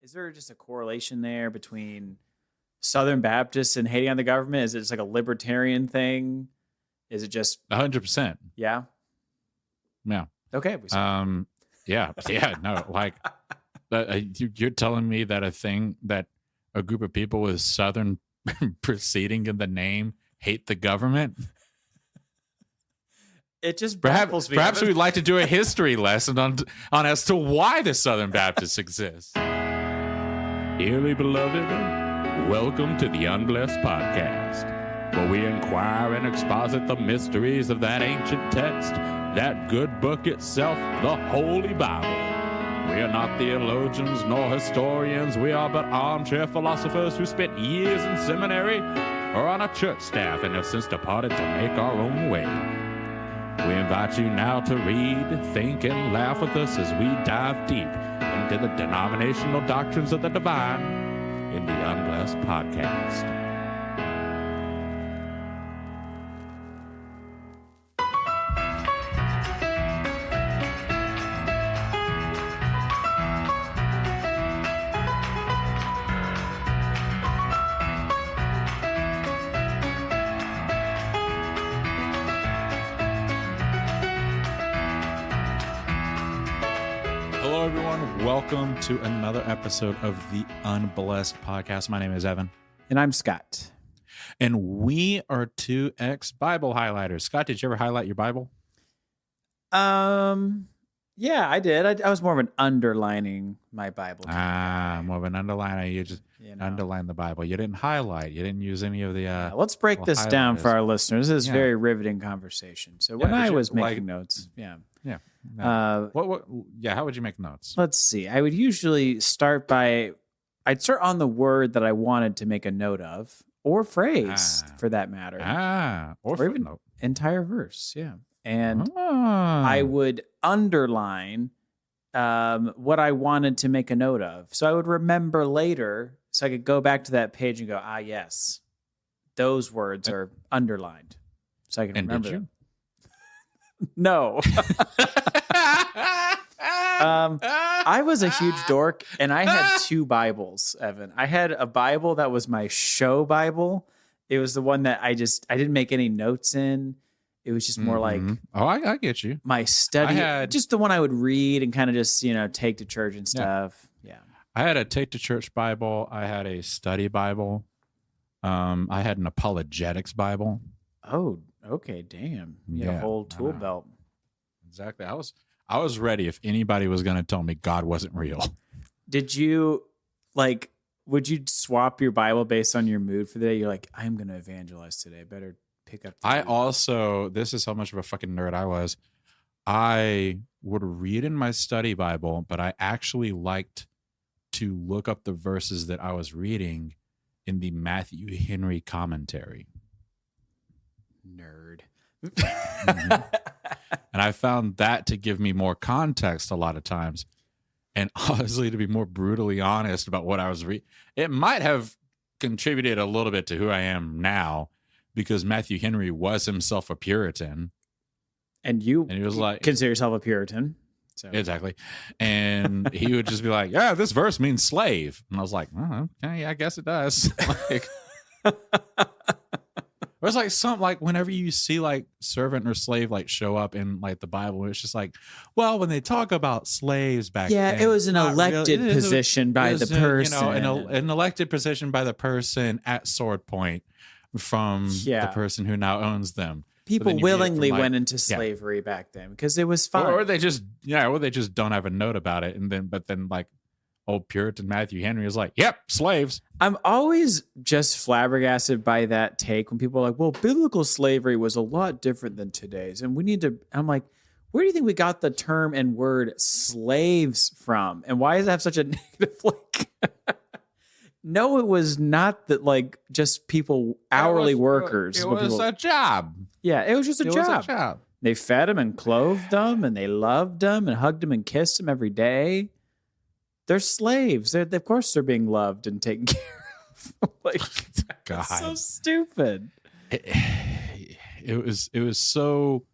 Is there just a correlation there between Southern Baptists and hating on the government? Is it just like a libertarian thing? Is it just 100%? Yeah. Yeah. Okay. Yeah. No, like you're telling me that a group of people with Southern proceeding in the name hate the government? It just baffles me. Perhaps we'd like to do a history lesson on as to why the Southern Baptists exist. Dearly beloved, welcome to the Unblessed Podcast, where we inquire and exposit the mysteries of that ancient text, that good book itself, the Holy Bible. We are not theologians nor historians. We are but armchair philosophers who spent years in seminary or on a church staff and have since departed to make our own way. We invite you now to read, think, and laugh with us as we dive deep into the denominational doctrines of the divine in the Unblessed Podcast. Welcome to another episode of the Unblessed Podcast. My name is Evan. And I'm Scott. And we are two ex-Bible highlighters. Scott, did you ever highlight your Bible? Yeah, I did. I was more of an underlining my Bible. More of an underliner. You just underline the Bible. You didn't highlight. You didn't use any of the... let's break this down for our listeners. This is very riveting conversation. So when I was making notes, how would you make notes? Let's see. I would usually I'd start on the word that I wanted to make a note of, or phrase for that matter. Or even note. Entire verse, yeah. And I would underline what I wanted to make a note of. So I would remember later, so I could go back to that page and go, yes, those words are underlined. So I can remember them. No. I was a huge dork, and I had two Bibles, Evan. I had a Bible that was my show Bible. It was the one that I didn't make any notes in. It was just more like, I get you. My study, just the one I would read and kind of just, take to church and stuff. Yeah. I had a take to church Bible. I had a study Bible. I had an apologetics Bible. Oh, okay. Damn. You had a whole tool belt. Exactly. I was ready if anybody was going to tell me God wasn't real. Did you would you swap your Bible based on your mood for the day? You're like, I'm going to evangelize today. Better pick up. This is how much of a fucking nerd I was. I would read in my study Bible, but I actually liked to look up the verses that I was reading in the Matthew Henry commentary. Nerd. Mm-hmm. And I found that to give me more context a lot of times. And honestly, to be more brutally honest about what I was reading, it might have contributed a little bit to who I am now, because Matthew Henry was himself a Puritan. And he was like, consider yourself a Puritan. So. Exactly. And he would just be like, yeah, this verse means slave. And I was like, okay, I guess it does. Or it's like something like whenever you see like servant or slave like show up in like the Bible, it's just like, well, when they talk about slaves back then, it was an elected position by the person. An elected position by the person at sword point from the person who now owns them. People willingly went into slavery back then because it was fun. Or they just don't have a note about it. But then like old Puritan Matthew Henry is like, yep, slaves. I'm always just flabbergasted by that take when people are like, well, biblical slavery was a lot different than today's. And I'm like, where do you think we got the term and word slaves from? And why does it have such a negative like? No, it was not that like just people, hourly workers. It was a job. Yeah, it was just a job. They fed them and clothed them and they loved them and hugged them and kissed them every day. They're slaves. Of course they're being loved and taken care of. Like, God. It's so stupid. It was so...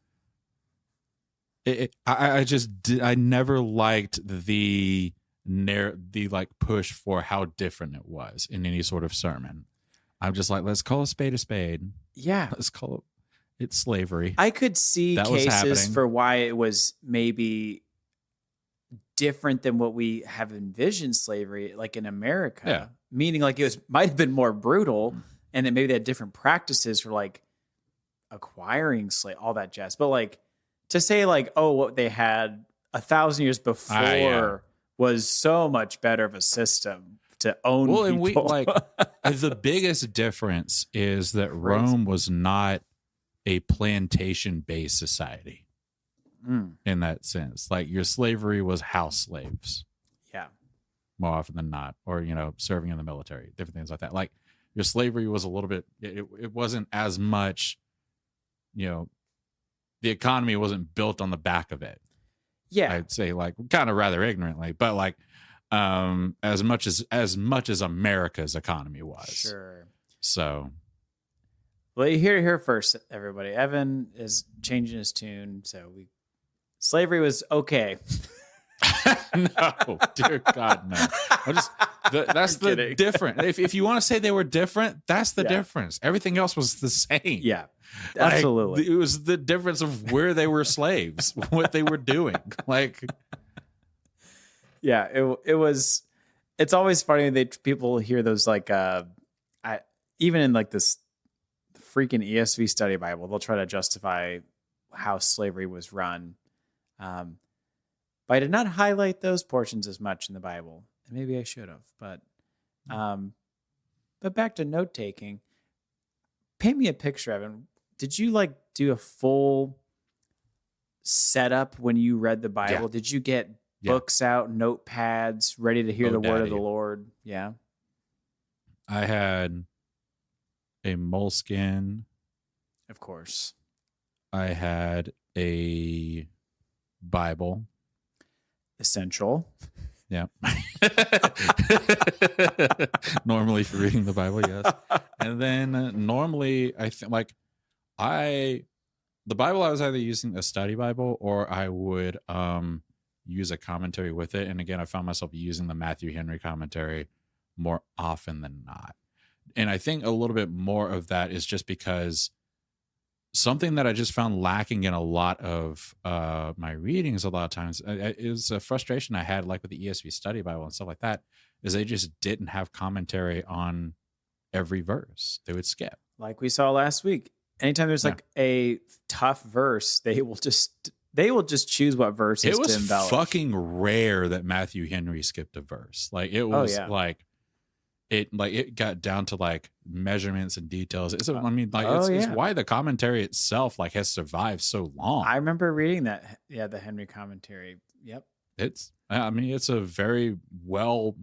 I never liked the the like push for how different it was in any sort of sermon. I'm just like, let's call a spade a spade. Yeah. Let's call it slavery. I could see That was cases happening. for why it was maybe different than what we have envisioned slavery, like in America. Yeah. Meaning like might have been more brutal, and then maybe they had different practices for like acquiring all that jazz. But like to say like, oh, what they had 1,000 years before was so much better of a system to own people. And we like the biggest difference is that Rome was not a plantation-based society in that sense. Like your slavery was house slaves. Yeah. More often than not, or, serving in the military, different things like that. Like your slavery was a little bit, it wasn't as much, the economy wasn't built on the back of it. Yeah. I'd say like kind of rather ignorantly, but like, as much as America's economy was. Sure. So, well, you hear it here first, everybody. Evan is changing his tune, so slavery was okay. No, dear God, no. That's the different. If you want to say they were different, that's the difference. Everything else was the same. Yeah, absolutely. Like, it was the difference of where they were slaves, what they were doing. Like. Yeah, it was. It's always funny that people hear those like, even in like this freaking ESV study Bible, they'll try to justify how slavery was run. But I did not highlight those portions as much in the Bible, and maybe I should have. But back to note taking. Paint me a picture, Evan. Did you like do a full setup when you read the Bible? Yeah. Did you get books out, notepads, ready to hear the word of the Lord? Yeah. I had a moleskin. Of course. I had a Bible. Essential. Yeah. Normally for reading the Bible, yes. And then normally I think like the Bible, I was either using a study Bible or I would use a commentary with it. And again, I found myself using the Matthew Henry commentary more often than not. And I think a little bit more of that is just because something that I just found lacking in a lot of my readings a lot of times is a frustration I had like with the ESV study Bible and stuff like that, is they just didn't have commentary on every verse. They would skip. Like we saw last week. Anytime there's like a tough verse, they will just choose what verses it was to embellish. Fucking rare that Matthew Henry skipped a verse. Like it was it got down to like measurements and details. It's why the commentary itself like has survived so long. I remember reading that. Yeah, the Henry commentary. Yep. It's a very well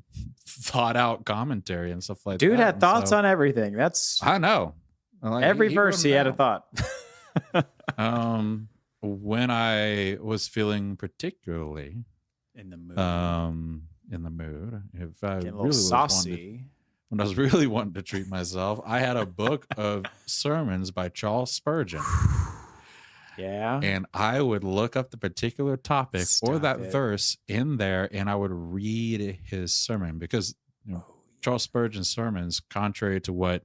thought out commentary and stuff like that. Dude had thoughts on everything. I know. Like, every verse he had a thought. When I was feeling particularly in the mood, if I getting a really little saucy, when I was really wanting to treat myself, I had a book of sermons by Charles Spurgeon. Yeah. And I would look up the particular topic or that verse in there, and I would read his sermon because Charles Spurgeon's sermons, contrary to what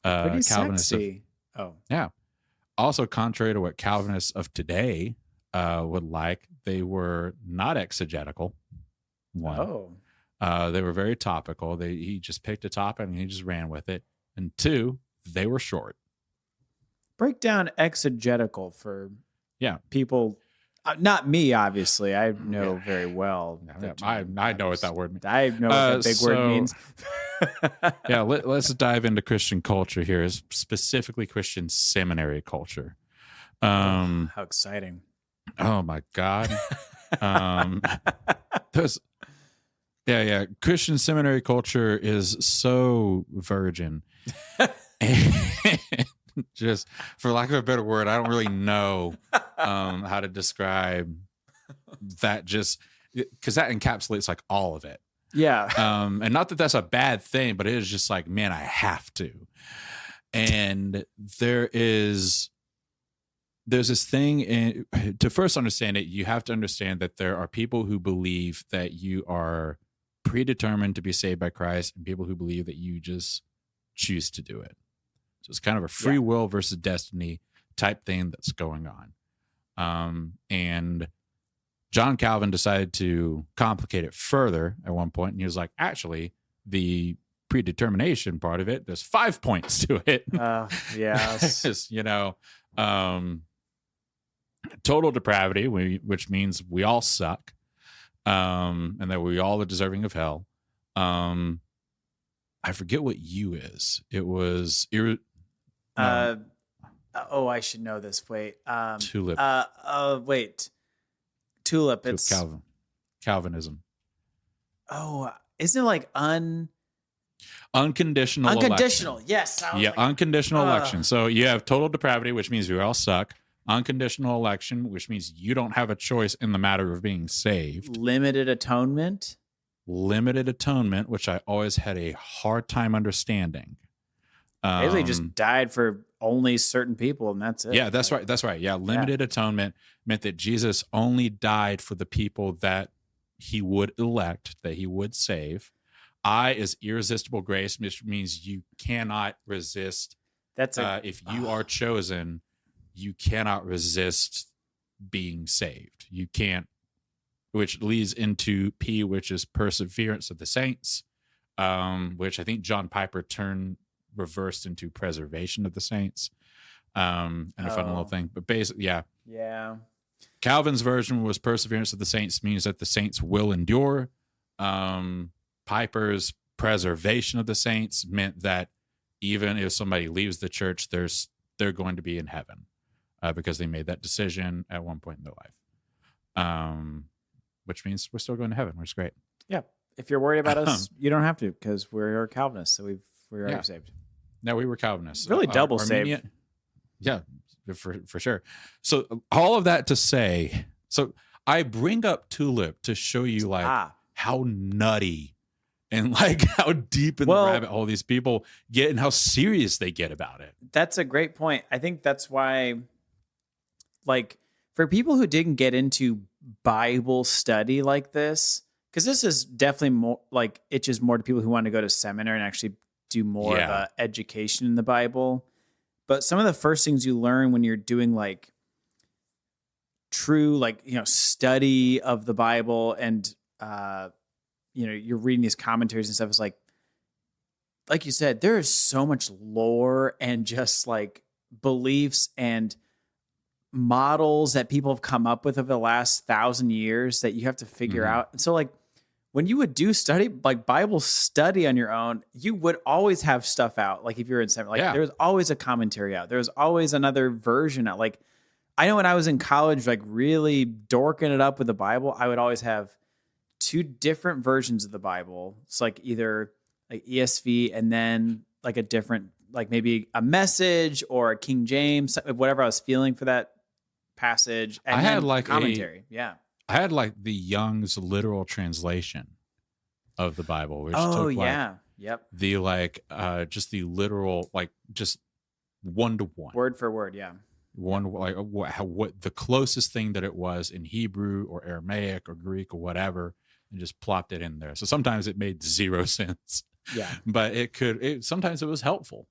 Calvinists also contrary to what Calvinists of today would like, they were not exegetical. One. They were very topical. He just picked a topic and he just ran with it. And two, they were short. Break down exegetical for people. Not me, obviously. I know very well. I know what that word means. I know what that big word means. Let's dive into Christian culture here, specifically Christian seminary culture. How exciting. Oh, my God. Christian seminary culture is so virgin. Just for lack of a better word, I don't really know how to describe that, just because that encapsulates like all of it. Yeah. And not that that's a bad thing, but it is just like, man, I have to. And there is there's this thing to first understand it, you have to understand that there are people who believe that you are predetermined to be saved by Christ and people who believe that you just choose to do it. So it's kind of a free will versus destiny type thing that's going on. And John Calvin decided to complicate it further at one point, and he was like, actually, the predetermination part of it, there's 5 points to it. Yes. Total depravity, which means we all suck, and that we all are deserving of hell. I forget what U is. It was I should know this. Wait. Tulip. Wait. Tulip. It's Calvinism. Oh, isn't it like unconditional unconditional? Election. Yes. Unconditional election. So you have total depravity, which means we all suck. Unconditional election, which means you don't have a choice in the matter of being saved. Limited atonement, which I always had a hard time understanding. Basically just died for only certain people, and that's it. Yeah, that's right. Yeah, limited atonement meant that Jesus only died for the people that he would elect, that he would save. I is irresistible grace, which means you cannot resist. If you are chosen, you cannot resist being saved. You can't, which leads into P, which is perseverance of the saints, which I think John Piper reversed into preservation of the saints, and a fun little thing. But basically, yeah. Calvin's version was perseverance of the saints, means that the saints will endure. Piper's preservation of the saints meant that even if somebody leaves the church, they're going to be in heaven. Because they made that decision at one point in their life, which means we're still going to heaven, which is great. Yeah. If you're worried about us, you don't have to, because we're Calvinists, so we're already saved. No, we were Calvinists. Really double saved. Yeah, for sure. So all of that to say, so I bring up Tulip to show you how nutty and like how deep in the rabbit hole these people get and how serious they get about it. That's a great point. I think that's why, like, for people who didn't get into Bible study like this, because this is definitely more like itches more to people who want to go to seminary and actually do more of a education in the Bible. But some of the first things you learn when you're doing like true, like, study of the Bible and, you're reading these commentaries and stuff, is like you said, there is so much lore and just like beliefs and models that people have come up with over the last 1,000 years that you have to figure out. And so like when you would do study, like Bible study on your own, you would always have stuff out. Like if you're in seminary, there was always a commentary out. There was always another version out. Like I know when I was in college, like really dorking it up with the Bible, I would always have 2 different versions of the Bible. It's like either like ESV and then like a different, like maybe a Message or a King James, whatever I was feeling for that passage. And I had like commentary. I had like the Young's literal translation of the Bible, which took the like just the literal, like just 1-to-1, word for word, one, like what the closest thing that it was in Hebrew or Aramaic or Greek or whatever, and just plopped it in there. So sometimes it made 0 sense. But sometimes it was helpful.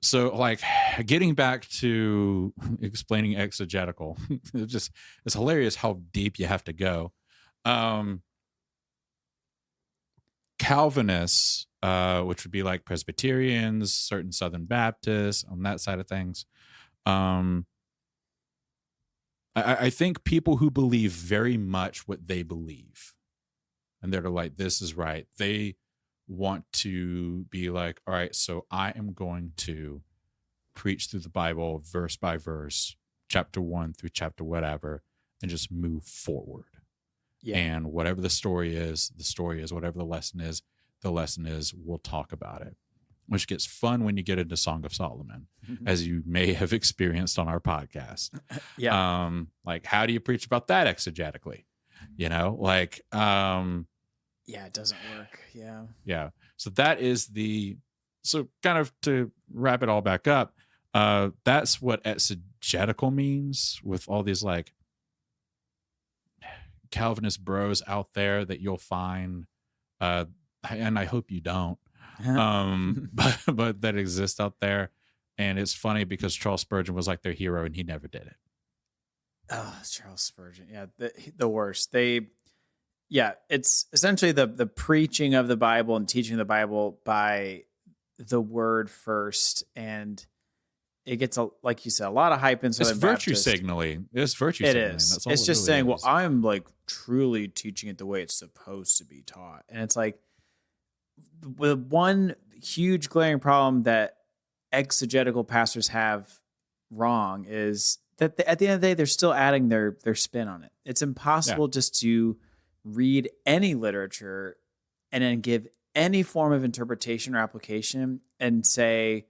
So like getting back to explaining exegetical, it's hilarious how deep you have to go. Calvinists, which would be like Presbyterians, certain Southern Baptists on that side of things. I think people who believe very much what they believe, and they're like, this is right. They want to be like, all right, so I am going to preach through the Bible verse by verse, chapter 1 through chapter whatever, and just move forward. And whatever the story is, the story is. Whatever the lesson is, we'll talk about it. Which gets fun when you get into Song of Solomon, as you may have experienced on our podcast. Like, how do you preach about that exegetically? It doesn't work. So that is so kind of to wrap it all back up, That's what exegetical means with all these like Calvinist bros out there that you'll find, and I hope you don't, but that exist out there. And it's funny because Charles Spurgeon was like their hero and he never did it. Oh, Charles Spurgeon. Yeah. The worst. It's essentially the preaching of the Bible and teaching the Bible by the word first. And it gets, like you said, a lot of hype in Southern virtue Baptist. signaling. It's virtue signaling. That's all it's just really saying, is. well, I'm like truly teaching it the way it's supposed to be taught. And it's like the one huge glaring problem that exegetical pastors have wrong is that at the end of the day, they're still adding their spin on it. It's impossible just to read any literature and then give any form of interpretation or application and say,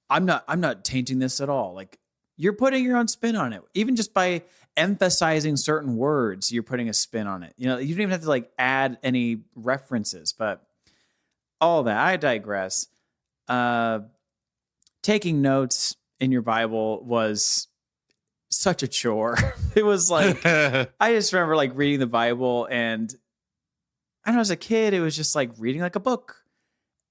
I'm not tainting this at all. Like, you're putting your own spin on it. Even just by emphasizing certain words, you're putting a spin on it. You know, you don't even have to like add any references, but all that. I digress. Taking notes in your Bible was such a chore. It was like, I just remember like reading the Bible, and I know as a kid, it was just like reading like a book.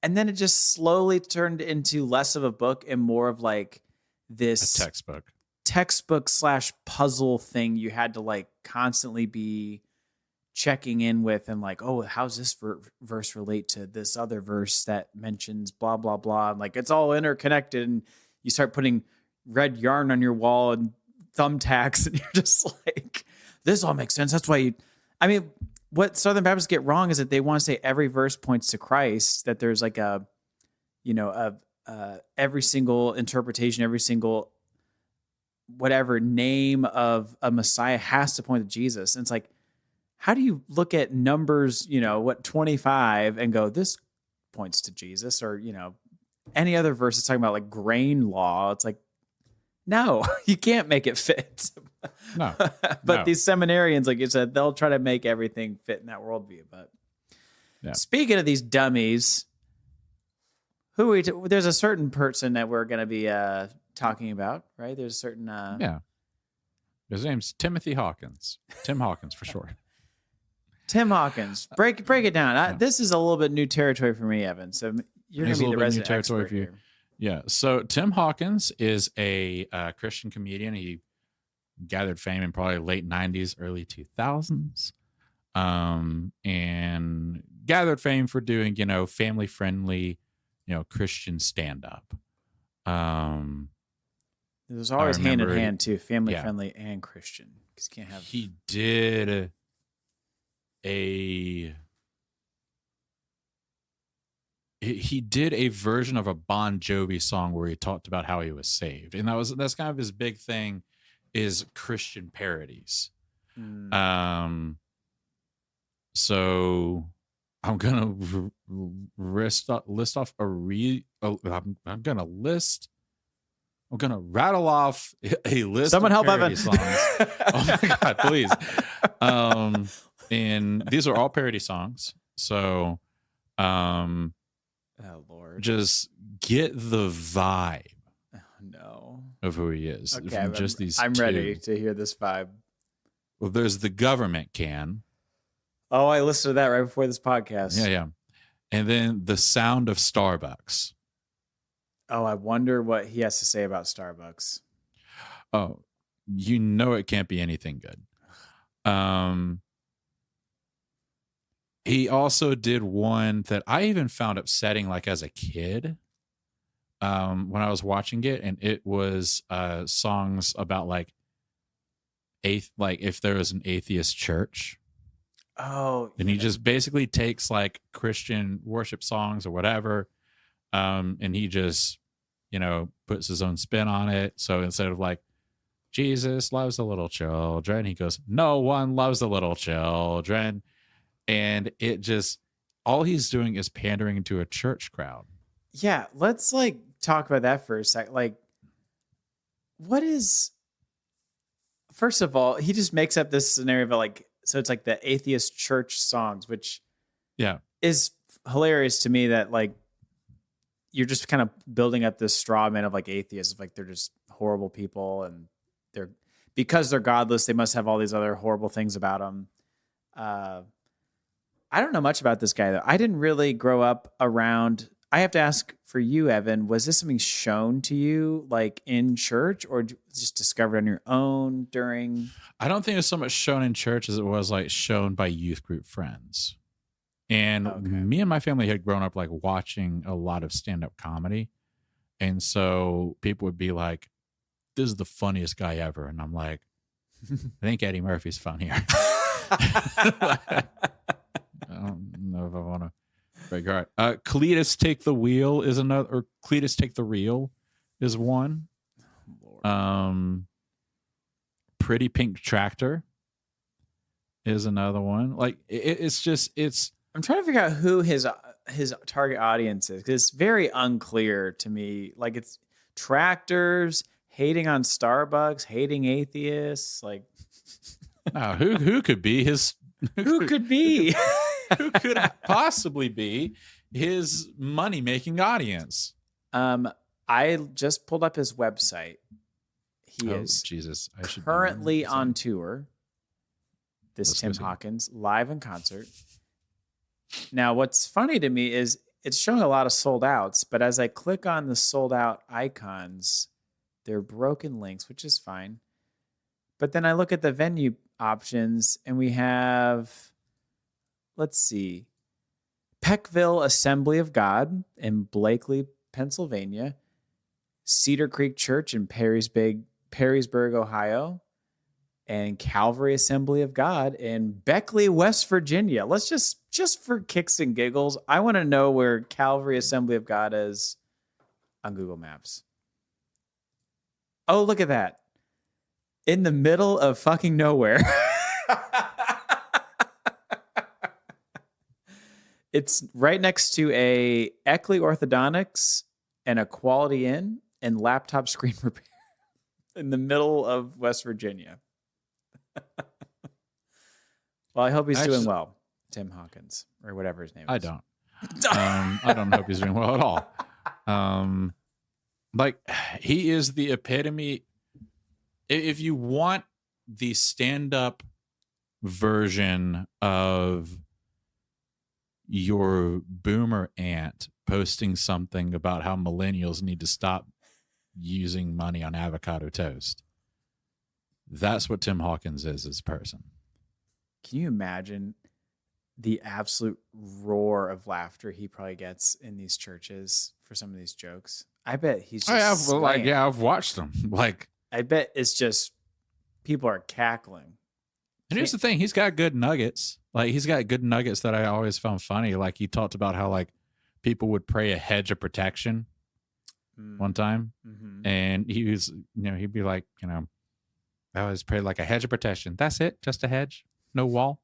And then it just slowly turned into less of a book and more of like this textbook / puzzle thing you had to like constantly be checking in with, and like, oh, how's this verse relate to this other verse that mentions blah, blah, blah. And like, it's all interconnected, and you start putting red yarn on your wall and thumbtacks, and you're just like, this all makes sense. That's why what Southern Baptists get wrong is that they want to say every verse points to Christ, that there's like every single interpretation, every single whatever name of a Messiah has to point to Jesus. And it's like, how do you look at Numbers, 25 and go, this points to Jesus? Or, any other verse is talking about like grain law. It's like, no, you can't make it fit. No. But these seminarians, like you said, they'll try to make everything fit in that worldview. But speaking of these dummies, there's a certain person that we're going to be talking about, right? There's a certain... His name's Timothy Hawkins. Tim Hawkins for short. Tim Hawkins. Break it down. This is a little bit new territory for me, Evan. So you're going to be the resident expert here. Yeah. So Tim Hawkins is a Christian comedian. He gathered fame in probably late 90s, early 2000s, and gathered fame for doing, family-friendly, Christian stand-up. It was always hand in hand, too, family-friendly and Christian. Because you can't have... He did he did a version of a Bon Jovi song where he talked about how he was saved. And that's kind of his big thing, is Christian parodies. So I'm going to rattle off a list Someone of help parody Evan. songs. Oh my God, please. And these are all parody songs. So, oh Lord, just get the vibe. Oh no, of who he is. Okay, from just these I'm two. ready to hear this vibe. Well, there's the government can. Oh, I listened to that right before this podcast. Yeah. And then the sound of Starbucks. Oh, I wonder what he has to say about Starbucks. Oh, it can't be anything good. He also did one that I even found upsetting, like as a kid, when I was watching it, and it was songs about like if there was an atheist church. Oh, and he just basically takes like Christian worship songs or whatever, and he just puts his own spin on it. So instead of like Jesus loves the little children, he goes, no one loves the little children. And it just, all he's doing is pandering to a church crowd. Yeah, let's like talk about that for a sec. Like, what is, first of all, he just makes up this scenario of like, so it's like the atheist church songs, which is hilarious to me that like you're just kind of building up this straw man of like atheists, like they're just horrible people, and because they're godless, they must have all these other horrible things about them. I don't know much about this guy though. I didn't really grow up around. I have to ask for you, Evan, was this something shown to you like in church, or just discovered on your own during? I don't think it was so much shown in church as it was like shown by youth group friends. And me and my family had grown up like watching a lot of stand-up comedy. And so people would be like, this is the funniest guy ever. And I'm like, I think Eddie Murphy's funnier. I don't know if I want to break your heart. Cletus Take the Wheel is another, or Cletus Take the Reel is one. Pretty Pink Tractor is another one. Like it's I'm trying to figure out who his target audience is, because it's very unclear to me. Like, it's tractors, hating on Starbucks, hating atheists. Like, who could be his? Who could be? Who could possibly be his money-making audience? I just pulled up his website. He is Jesus. I should currently on tour. Tim Hawkins, live in concert. Now, what's funny to me is it's showing a lot of sold outs, but as I click on the sold out icons, they're broken links, which is fine. But then I look at the venue options and we have, let's see, Peckville Assembly of God in Blakely, Pennsylvania, Cedar Creek Church in Perrysburg, Ohio, and Calvary Assembly of God in Beckley, West Virginia. Let's just for kicks and giggles, I want to know where Calvary Assembly of God is on Google Maps. Oh, look at that. In the middle of fucking nowhere. It's right next to a Eckley Orthodontics and a Quality Inn and laptop screen repair in the middle of West Virginia. Well, I hope he's doing well, Tim Hawkins, or whatever his name is. I don't. I don't hope he's doing well at all. Like, he is the epitome. If you want the stand-up version of your boomer aunt posting something about how millennials need to stop using money on avocado toast, that's what Tim Hawkins is as a person. Can you imagine the absolute roar of laughter he probably gets in these churches for some of these jokes? I bet he's just I've watched them. Like, I bet it's just people are cackling. And here's the thing, he's got good nuggets. Like, he's got good nuggets that I always found funny. Like, he talked about how like people would pray a hedge of protection one time. Mm-hmm. And he was, he'd be like, I always pray like a hedge of protection. That's it. Just a hedge. No wall.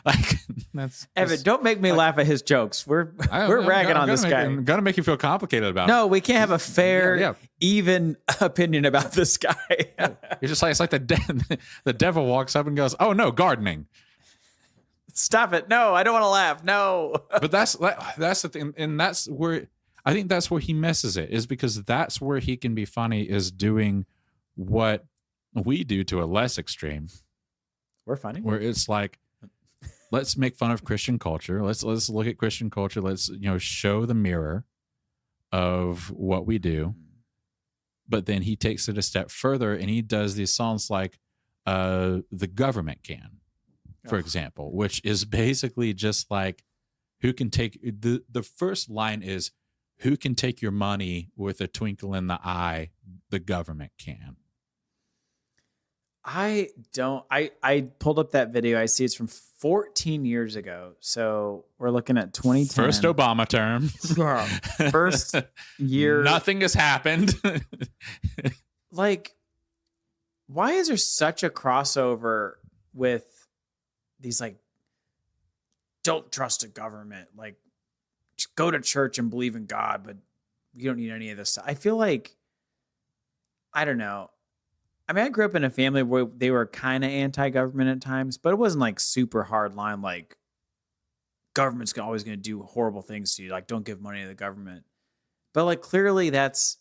Like, that's Evan, don't make me laugh at his jokes. We're ragging on this guy. I'm gonna make you feel complicated about it. No, we can't have a fair, even opinion about this guy. You're just like, it's like the devil walks up and goes, "Oh no, gardening." Stop it! No, I don't want to laugh. No. But that's the thing, and that's where I think that's where he misses it, is because that's where he can be funny, is doing what we do to a less extreme. We're funny. Where it's like, let's make fun of Christian culture. Let's look at Christian culture. Let's show the mirror of what we do. But then he takes it a step further and he does these songs like "The Government Can," for example, which is basically just like, who can take the first line is, "Who can take your money with a twinkle in the eye? The government can." I pulled up that video. I see it's from 14 years ago. So we're looking at 2010. First Obama term. First year. Nothing has happened. Like, why is there such a crossover with these, like, don't trust the government, like, just go to church and believe in God, but you don't need any of this stuff. I feel like, I don't know. I mean, I grew up in a family where they were kind of anti-government at times, but it wasn't like super hard line, like government's always going to do horrible things to you. Like, don't give money to the government. But like, clearly that's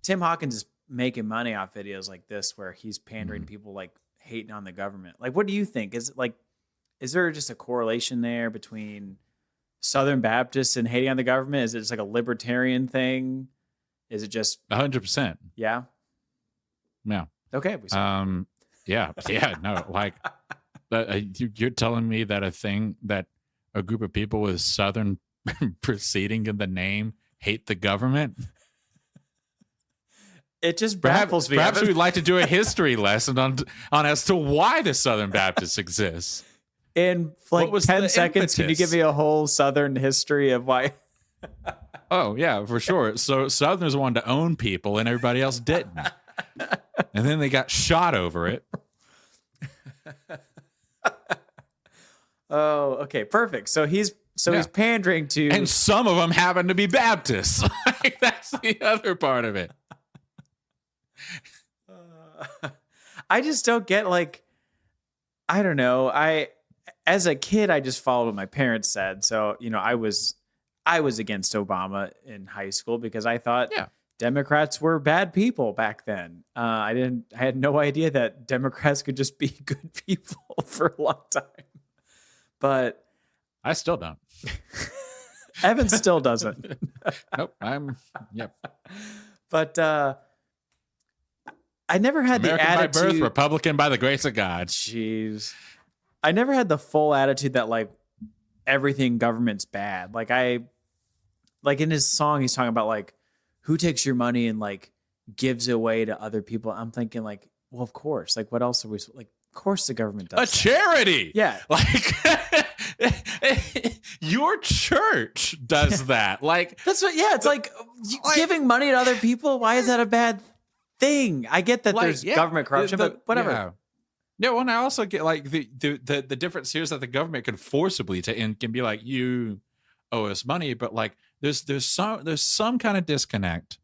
Tim Hawkins is making money off videos like this, where he's pandering to people, like hating on the government. Like, what do you think? Is there just a correlation there between Southern Baptists and hating on the government? Is it just like a libertarian thing? Is it just 100%? Yeah. Yeah. Okay. Yeah. No, like you're telling me that a group of people with Southern proceeding in the name hate the government? It just baffles me. Perhaps we'd like to do a history lesson on as to why the Southern Baptists exist. In like 10 seconds, can you give me a whole Southern history of why? Oh, yeah, for sure. So Southerners wanted to own people and everybody else didn't. And then they got shot over it. Oh, okay. Perfect. So he's pandering to... And some of them happen to be Baptists. Like, that's the other part of it. I just don't get, like... I don't know. As a kid, I just followed what my parents said. So, I was against Obama in high school because I thought Democrats were bad people back then. I had no idea that Democrats could just be good people for a long time. But I still don't. Evan still doesn't. Nope. Yep. But I never had American the attitude. by birth, Republican by the grace of God. Jeez. I never had the full attitude that like everything government's bad. Like in his song, he's talking about like who takes your money and like gives it away to other people. I'm thinking like, well, of course. Like, what else are we like? Of course, the government does a charity. Yeah, like your church does that. Like that's what. Yeah, it's like giving money to other people. Why is that a bad thing? I get that there's government corruption, but whatever. Yeah, well, and I also get like the difference here is that the government can forcibly can be like, you owe us money, but like there's some kind of disconnect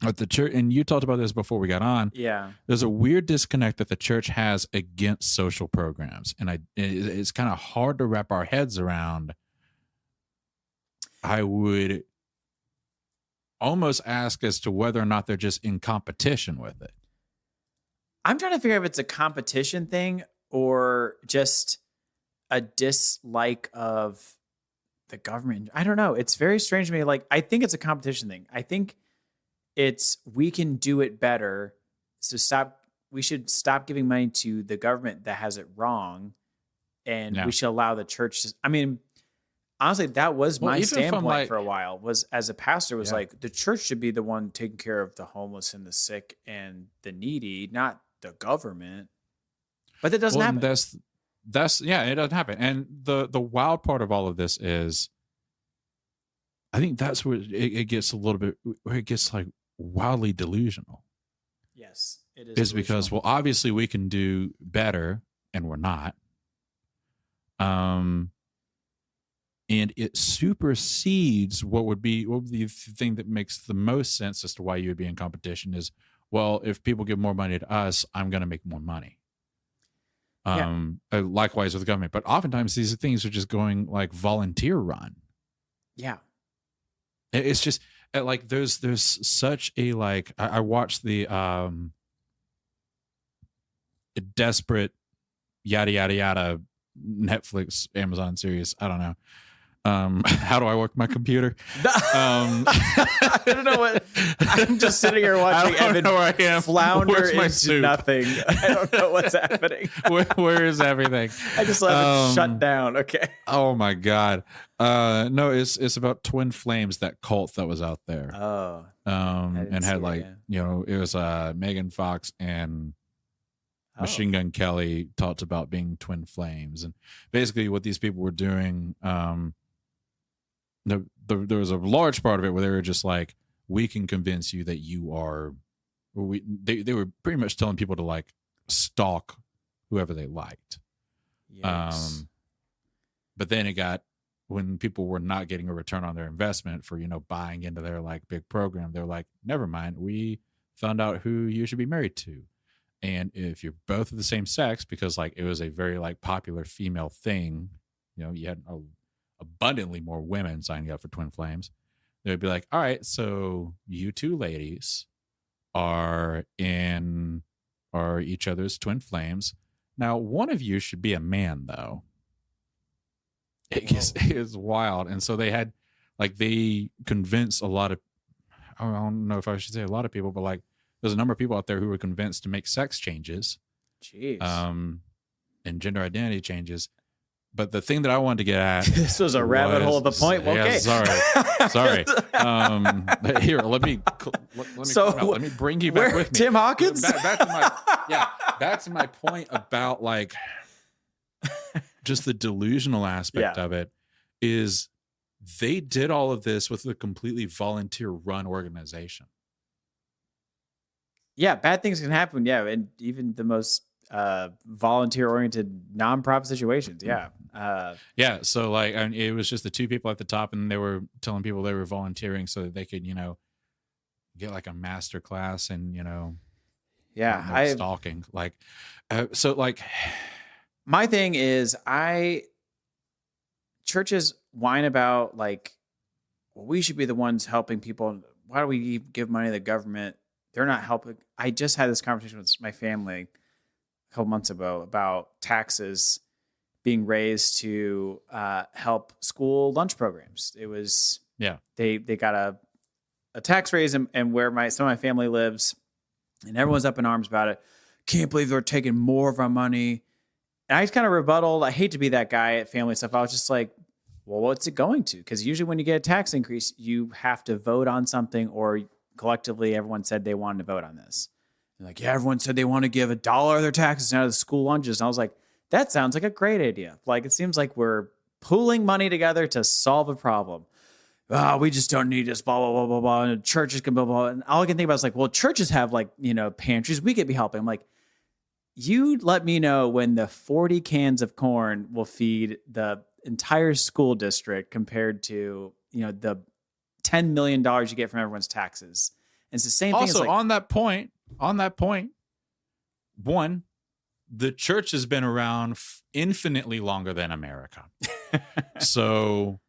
at the church, and you talked about this before we got on. Yeah, there's a weird disconnect that the church has against social programs, and it's kind of hard to wrap our heads around. I would almost ask as to whether or not they're just in competition with it. I'm trying to figure out if it's a competition thing or just a dislike of the government. I don't know. It's very strange to me. Like, I think it's a competition thing. I think it's we can do it better. So we should stop giving money to the government that has it wrong. And we should allow the church to, I mean, honestly, that was my standpoint for a while, was as a pastor was like, the church should be the one taking care of the homeless and the sick and the needy, not the government. But that doesn't happen. That's it doesn't happen. And the wild part of all of this is, I think that's where it gets a little bit, where it gets like wildly delusional. Yes, it is. Is because, well, obviously we can do better and we're not. And it supersedes what would be the thing that makes the most sense as to why you would be in competition is, well, if people give more money to us, I'm going to make more money. Likewise with the government. But oftentimes these things are just going like volunteer run. Yeah. It's just like there's such a like I watched the desperate yada yada yada Netflix Amazon series. I don't know. How do I work my computer? I don't know what. I'm just sitting here watching Evan flounder into nothing. I don't know what's happening. Where is everything? I just let it shut down. Okay. Oh my God. No, it's about Twin Flames, that cult that was out there. Oh. And had it was Megan Fox and Machine Gun Kelly talked about being twin flames, and basically what these people were doing. There was a large part of it where they were just like, we can convince you that you are, they were pretty much telling people to like stalk whoever they liked. Yes. But then it got, when people were not getting a return on their investment for, buying into their like big program, they're like, never mind, we found out who you should be married to. And if you're both of the same sex, because like it was a very like popular female thing, you had abundantly more women signing up for Twin Flames. They would be like, all right, so you two ladies are each other's twin flames. Now, one of you should be a man, though. It is wild. And so they convinced a lot of, I don't know if I should say a lot of people, but like there's a number of people out there who were convinced to make sex changes. Jeez. And gender identity changes. But the thing that I wanted to get at, this was a rabbit hole of a point. Yeah, okay, sorry. Here, let me bring you back with me. Tim Hawkins. Back to my point about like just the delusional aspect of it is they did all of this with a completely volunteer-run organization. Yeah, bad things can happen. Yeah, and even the most volunteer-oriented nonprofit situations. Yeah. So like it was just the two people at the top, and they were telling people they were volunteering so that they could, get like a master class and stalking. Like, so like, my thing is, churches whine about like, well, we should be the ones helping people. Why do we give money to the government? They're not helping. I just had this conversation with my family a couple months ago about taxes being raised to help school lunch programs. It was they got a tax raise, and where some of my family lives, and everyone's up in arms about it. Can't believe they're taking more of our money. And I just kind of rebutted. I hate to be that guy at family stuff. I was just like, well, what's it going to? Because usually when you get a tax increase, you have to vote on something, or collectively everyone said they wanted to vote on this. They're like, yeah, everyone said they want to give $1 of their taxes out of the school lunches. And I was like, that sounds like a great idea. Like, it seems like we're pooling money together to solve a problem. We just don't need this, blah, blah, blah, blah, blah. And churches can blah, blah. And all I can think about is like, well, churches have like, pantries. We could be helping. I'm like, you let me know when the 40 cans of corn will feed the entire school district compared to, the $10 million you get from everyone's taxes. And it's the same thing. Also, on that point, one, the church has been around infinitely longer than America. So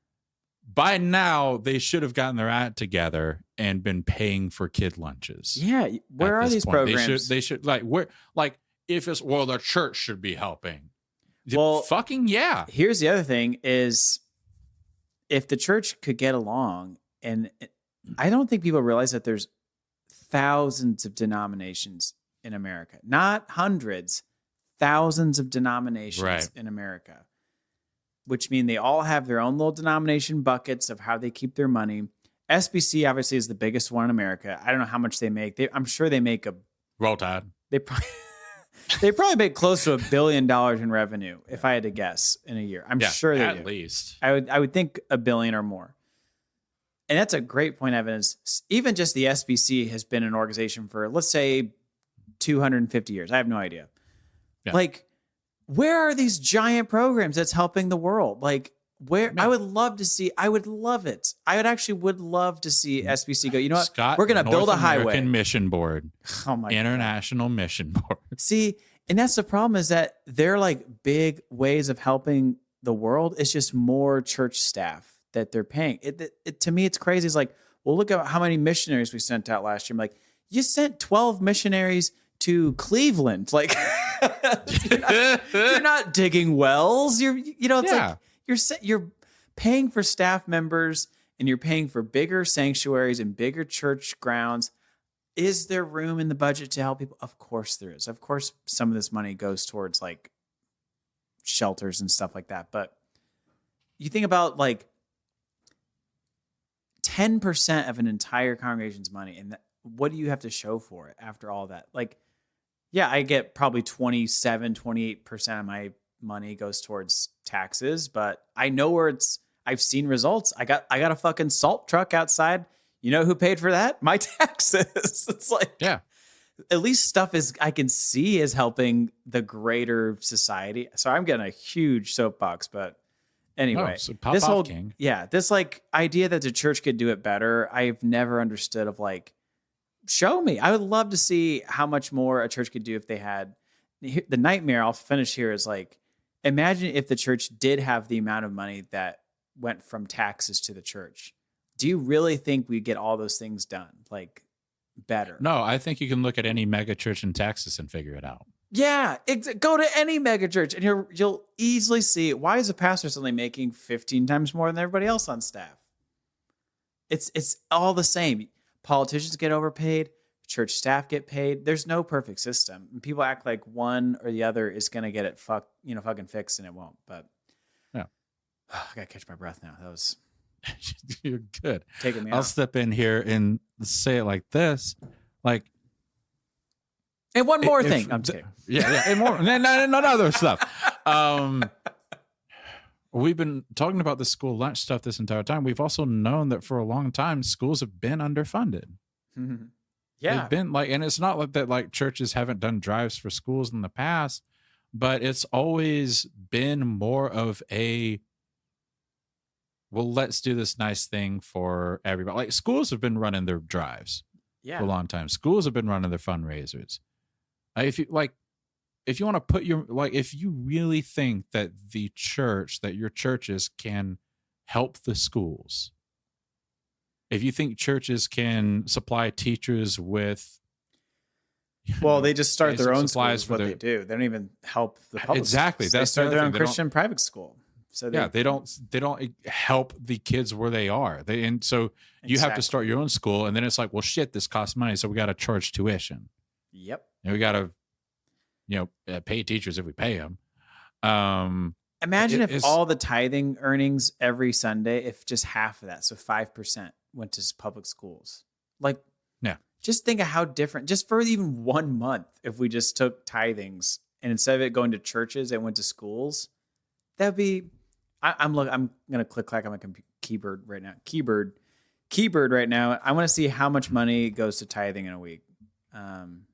by now they should have gotten their act together and been paying for kid lunches. Yeah. Where are these programs? They should if it's, the church should be helping. Well, fucking yeah. Here's the other thing is, if the church could get along, and I don't think people realize that there's thousands of denominations in America, not hundreds, thousands of denominations in America, which mean they all have their own little denomination buckets of how they keep their money. SBC obviously is the biggest one in America. I don't know how much they make. I'm sure they make Roll Tide. They probably make close to $1 billion in revenue, if I had to guess, in a year. I'm sure they do. At least. I would think $1 billion or more. And that's a great point of evidence. Even just the SBC has been an organization for, let's say, 250 years. I have no idea. Yeah. Like, where are these giant programs that's helping the world? Like, where? No. I would love it. I would love to see SBC go, you know what? Scott, we're going to build a highway. American Mission Board. Oh my International Mission Board. See, and that's the problem, is that they're like big ways of helping the world. It's just more church staff that they're paying. It to me, it's crazy. It's like, well, look at how many missionaries we sent out last year. I'm like, you sent 12 missionaries to Cleveland. Like, you're not digging wells. You're paying for staff members, and you're paying for bigger sanctuaries and bigger church grounds. Is there room in the budget to help people? Of course there is. Of course, some of this money goes towards like shelters and stuff like that. But you think about like 10% of an entire congregation's money, and what do you have to show for it after all that? Like, yeah, I get probably 28% of my money goes towards taxes, but I know I've seen results. I got a fucking salt truck outside. You know who paid for that? My taxes. It's like, yeah, at least stuff I can see is helping the greater society. So I'm getting a huge soapbox, but anyway, this whole king. This like idea that the church could do it better, I've never understood. Of like, show me. I would love to see how much more a church could do if they had. The nightmare, I'll finish here, is like, imagine if the church did have the amount of money that went from taxes to the church. Do you really think we get all those things done? Like better? No, I think you can look at any mega church in Texas and figure it out. Yeah, go to any mega church and you'll easily see why is a pastor suddenly making 15 times more than everybody else on staff. It's all the same. Politicians get overpaid, church staff get paid. There's no perfect system. And people act like one or the other is going to get it fucking fixed, and it won't. But yeah, I gotta catch my breath now. That was you're good. Taking me I'll out. step in here and say it like this, like. And one more thing. I'm just kidding. Yeah, and more, not other stuff. We've been talking about the school lunch stuff this entire time. We've also known that for a long time, schools have been underfunded. Mm-hmm. Yeah, they've been like, and it's not like that. Like churches haven't done drives for schools in the past, but it's always been more of a, well, let's do this nice thing for everybody. Like schools have been running their drives for a long time. Schools have been running their fundraisers. If you want to put if you really think that your churches can help the schools, if you think churches can supply teachers with, they just start their own supplies schools. They do. They don't even help the public. Exactly. Schools. They start their own Christian private school. So they don't help the kids where they are. You have to start your own school, and then it's like, well, shit, this costs money, so we got to charge tuition. Yep. And we got to, pay teachers if we pay them. Imagine if all the tithing earnings every Sunday, if just half of that, so 5% went to public schools. Like, just think of how different, just for even 1 month, if we just took tithings and instead of it going to churches, it went to schools, that'd be, I'm going to click-clack on my keyboard right now. Keyboard right now. I want to see how much money goes to tithing in a week.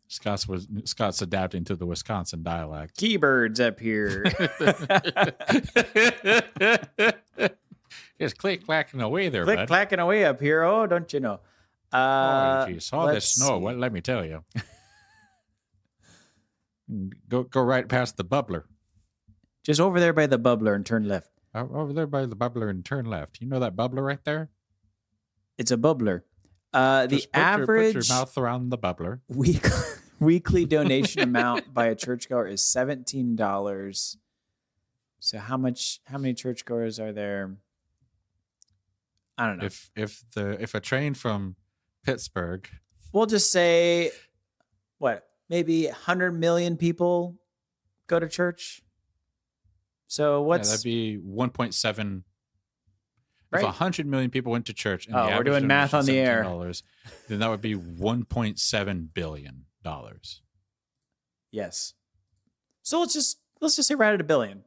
Scott's adapting to the Wisconsin dialect. Keyboards up here. Just click-clacking away there, bud. Click-clacking away up here. Oh, don't you know? Geez, all this snow. Well, let me tell you. Go right past the bubbler. Just over there by the bubbler and turn left. Over there by the bubbler and turn left. You know that bubbler right there? It's a bubbler. The average put your mouth around the bubbler. Weekly donation amount by a churchgoer is $17. So how many churchgoers are there? I don't know. If a train from Pittsburgh, we'll just say maybe 100 million people go to church. So that'd be 1.7. Right. If 100 million people went to church, and we're doing math on the air, then that would be $1.7 billion. Yes. So let's just say we're at $1 billion.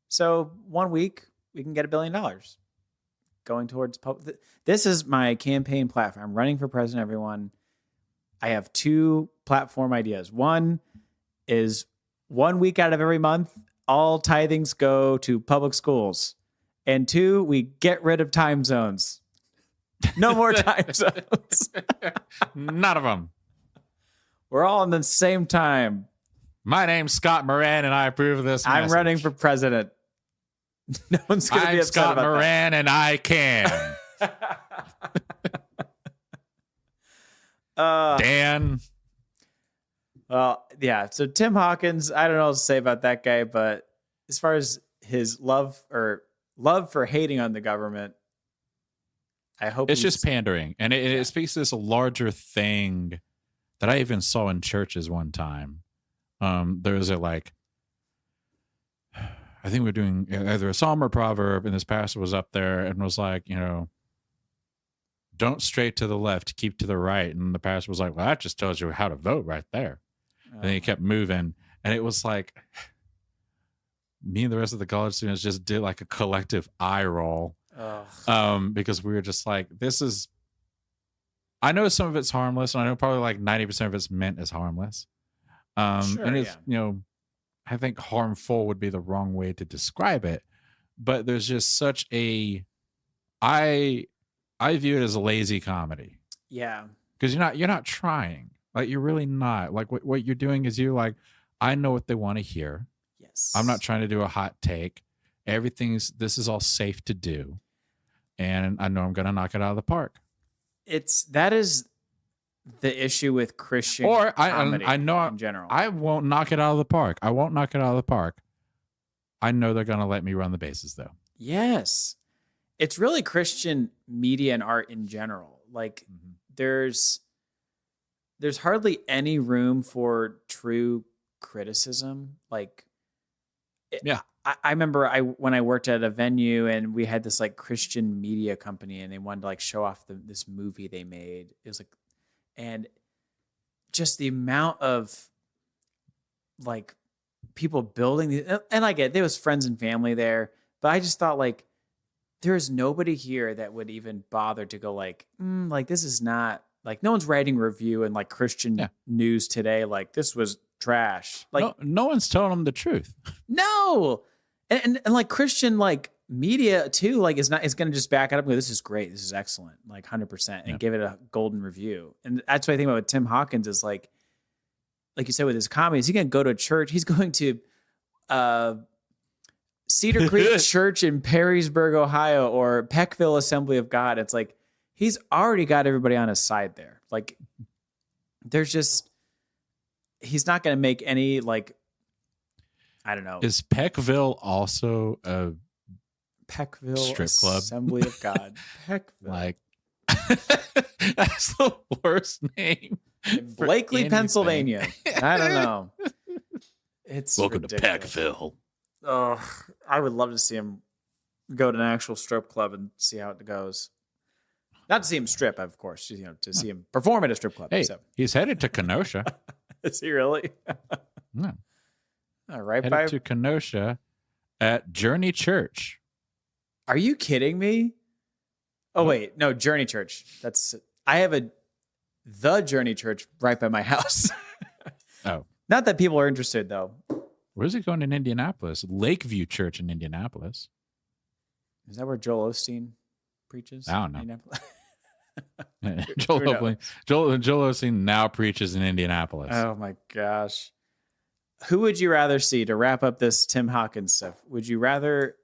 So 1 week we can get $1 billion going towards public. This is my campaign platform. I'm running for president, everyone. I have 2 platform ideas. One is 1 week out of every month, all tithings go to public schools. And 2, we get rid of time zones. No more time zones. None of them. We're all in the same time. My name's Scott Moran, and I approve of this message. I'm running for president. No one's going to be upset Scott about Moran, and I can. Dan. Well, yeah. So Tim Hawkins, I don't know what to say about that guy, but as far as his love for hating on the government, I hope it's just pandering, and it speaks to this larger thing that I even saw in churches one time. There was I think we're doing either a psalm or proverb, and this pastor was up there and was like, don't stray to the left, keep to the right. And the pastor was like, well, that just tells you how to vote right there. And then he kept moving, and it was like me and the rest of the college students just did like a collective eye roll. Because we were just like, I know some of it's harmless, and I know probably like 90% of it's meant as harmless. And it's, I think harmful would be the wrong way to describe it, but there's just such I view it as a lazy comedy. Yeah. Because you're not trying. Like, you're really not. Like, what you're doing is you're like, I know what they want to hear. Yes. I'm not trying to do a hot take. This is all safe to do. and I know I'm going to knock it out of the park. That is the issue with Christian Or comedy I know in general. I won't knock it out of the park. I won't knock it out of the park. I know they're going to let me run the bases, though. Yes. It's really Christian media and art in general. Like there's hardly any room for true criticism. Like, I remember when I worked at a venue and we had this like Christian media company and they wanted to like show off this movie they made. It was like, and just the amount of like people building these, and I get there was friends and family there, but I just thought like there is nobody here that would even bother to go like, like this is not like no one's writing review in like Christian news today. Like this was trash. Like no one's telling them the truth. No. And like Christian like media too, like is going to just back it up and go, this is great. This is excellent. Like 100% and give it a golden review. And that's what I think about with Tim Hawkins is like you said with his comedy, is he going to go to a church? He's going to Cedar Creek Church in Perrysburg, Ohio, or Peckville Assembly of God. It's like, he's already got everybody on his side there. Like he's not going to make any like, I don't know. Is Peckville also a Peckville strip club? Assembly of God. Peckville. Like, that's the worst name. In Blakely, Pennsylvania. I don't know. It's welcome ridiculous. to Peckville. Oh, I would love to see him go to an actual strip club and see how it goes. Not to see him strip, of course, to see him perform at a strip club. Hey, so. He's headed to Kenosha. Is he really? No. All right, headed to Kenosha at Journey Church. Are you kidding me? Oh, wait. No, Journey Church. I have the Journey Church right by my house. Oh. Not that people are interested, though. Where's he going in Indianapolis? Lakeview Church in Indianapolis. Is that where Joel Osteen preaches? I don't know. Joel Osteen now preaches in Indianapolis. Oh, my gosh. Who would you rather see to wrap up this Tim Hawkins stuff? Would you rather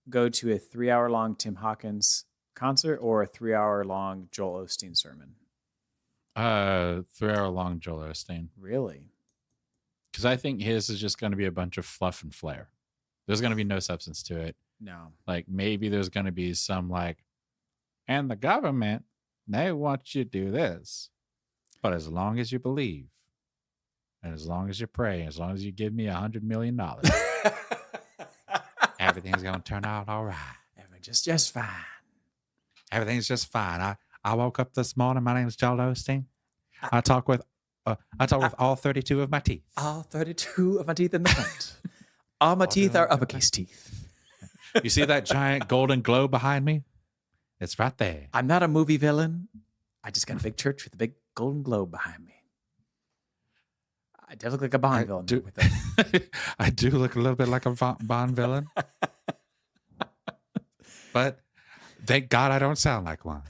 go to a 3-hour-long Tim Hawkins concert or a 3-hour-long Joel Osteen sermon? 3-hour-long Joel Osteen. Really? Because I think his is just going to be a bunch of fluff and flair. There's going to be no substance to it. No. Like maybe there's going to be some like, and the government, they want you to do this. But as long as you believe, and as long as you pray, as long as you give me $100 million, everything's going to turn out all right. Everything's just fine. Everything's just fine. I woke up this morning. My name is Joel Osteen. I talk with all 32 of my teeth. All 32 of my teeth in the front. All my teeth are uppercase teeth. You see that giant golden globe behind me? It's right there. I'm not a movie villain. I just got a big church with a big golden globe behind me. I definitely look like a Bond villain. I do look a little bit like a Bond villain. But thank God I don't sound like one.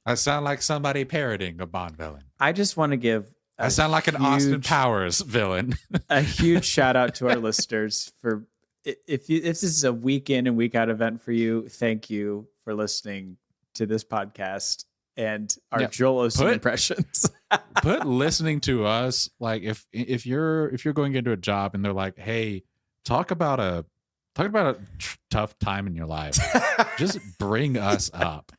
I sound like somebody parodying a Bond villain. I just want to give I sound like an Austin Powers villain. A huge shout out to our listeners for if this is a week in and week out event for you, thank you for listening to this podcast and our Joel Osteen impressions. Put listening to us, like if you're going into a job and they're like, hey, talk about a tough time in your life. Just bring us up.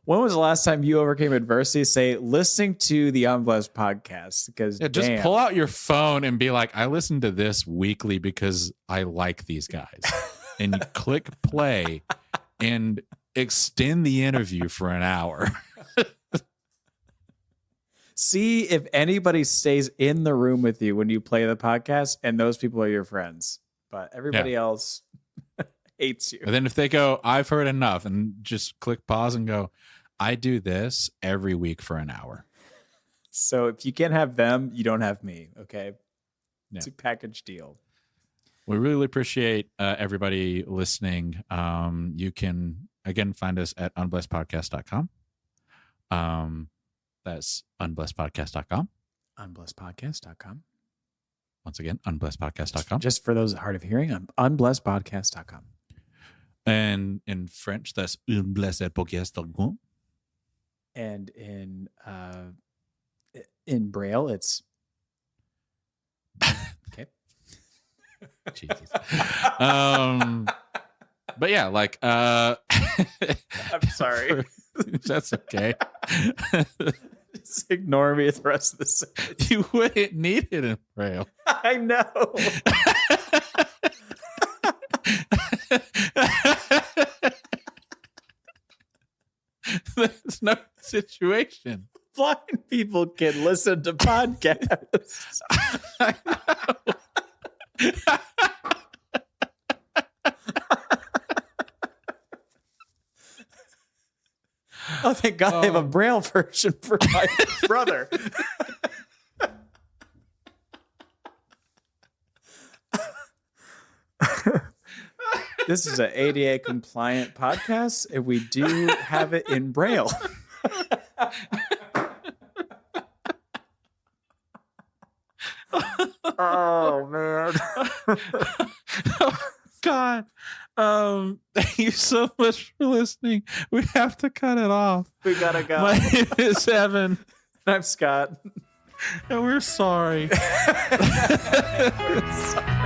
When was the last time you overcame adversity? Say, listening to the Unblessed podcast. Because just pull out your phone and be like, I listen to this weekly because I like these guys. And you click play and extend the interview for an hour. See if anybody stays in the room with you when you play the podcast, and those people are your friends. But everybody else hates you. And then if they go, I've heard enough, and just click pause and go, I do this every week for an hour. So if you can't have them, you don't have me. Okay. It's a package deal. We really appreciate everybody listening. You can, again, find us at unblessedpodcast.com. That's unblessedpodcast.com. Unblessedpodcast.com. Once again, unblessedpodcast.com. Just for those hard of hearing, unblessedpodcast.com. And in French, that's une blessed podcast. And in Braille, it's okay. Jesus. But yeah, like I'm sorry. That's okay. Just ignore me the rest of the sentence. You wouldn't need it in Braille. I know. There's no situation. Blind people can listen to podcasts. I know. Oh, thank God I have a Braille version for my brother. This is an ADA compliant podcast, and we do have it in Braille. Oh, man. Oh, God. Thank you so much for listening. We have to cut it off. We gotta go. My name is Evan. I'm Scott. And we're sorry. We're sorry.